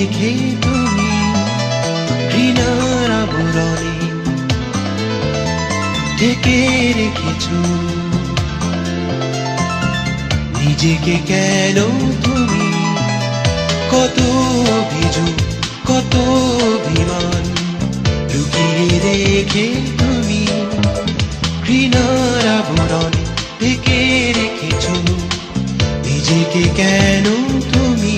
রেখে তুমি ঘৃণার আবরণে ঢেকে রেখেছো নিজেকে। কেন তুমি কত অভিযোগ কত অভিমান লুকিয়ে রেখে তুমি ঘৃণার আবরণে ঢেকে রেখেছো নিজেকে। কেন তুমি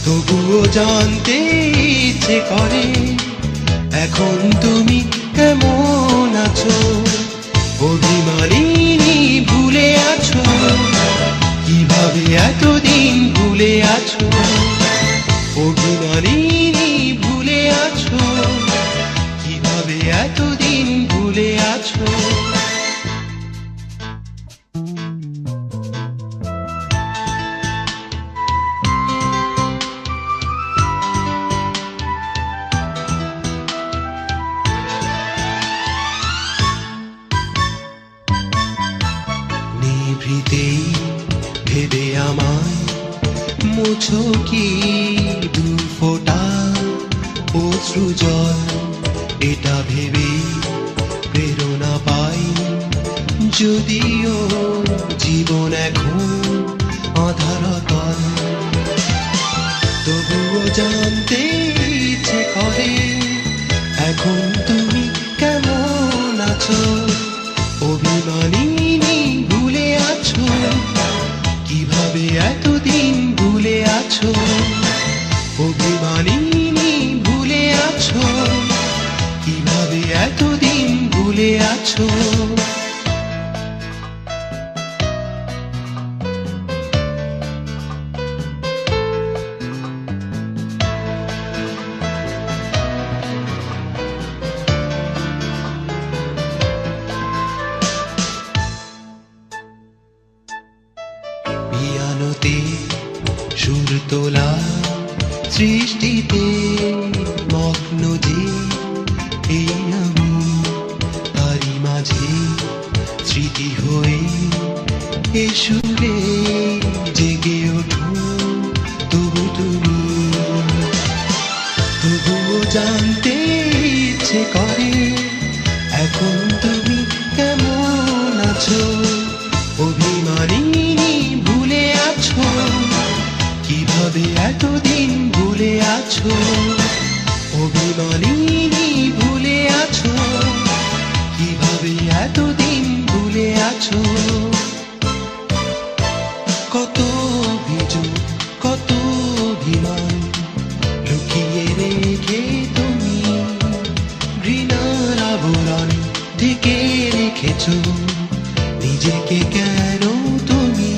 তবুও জানতে ইচ্ছে করে এখন তুমি কেমন আছো। অভিমানিনী ভুলে আছো কিভাবে এতদিন ভুলে আছো। অভিমানিনী ভুলে আছো কিভাবে এতদিন ভুলে আছো। নিভৃতেই ভেবে আমায় মুছো কি দু ফোঁটা অশ্রু জল। এটা ভেবে প্রেরণা পাই যদিও জীবন এখন আধারতল। তবুও জানতে ইচ্ছে করে এখন তুমি কেমন আছো। অভিমানিনী ভুলে আছো কিভাবে এতদিন ভুলে আছো। অভিমানিনী ভুলে আছো কিভাবে এতদিন ভুলে আছো। পিয়ানোতে সুর তোলা সৃষ্টিতে মগ্ন যে এই আমি তারি মাঝে স্মৃতি হয়ে এ সুরে জেগে ওঠো তবু তুমি। তবুও জানতে ইচ্ছে করে এখন তুমি কেমন আছো। অভিমানিনী ভুলে আছো কিভাবে এতদিন ভুলে আছো। অভিমানিনী ভুলে আছো কিভাবে এতদিন ভুলে আছো। কত অভিযোগ কত অভিমান লুকিয়ে রেখে তুমি ঘৃণার আবরণে ঢেকে রেখেছো নিজেকে। কেন তুমি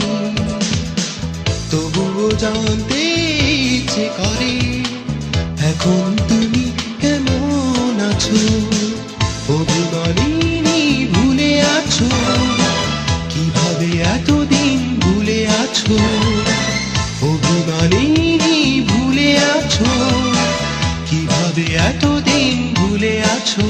তবুও জানতে ইচ্ছে করে এখন তুমি কেমন আছো। অভিমানিনী ভুলে আছো কিভাবে এতদিন ভুলে আছো। অভিমানিনী ভুলে আছো কিভাবে এতদিন ভুলে আছো।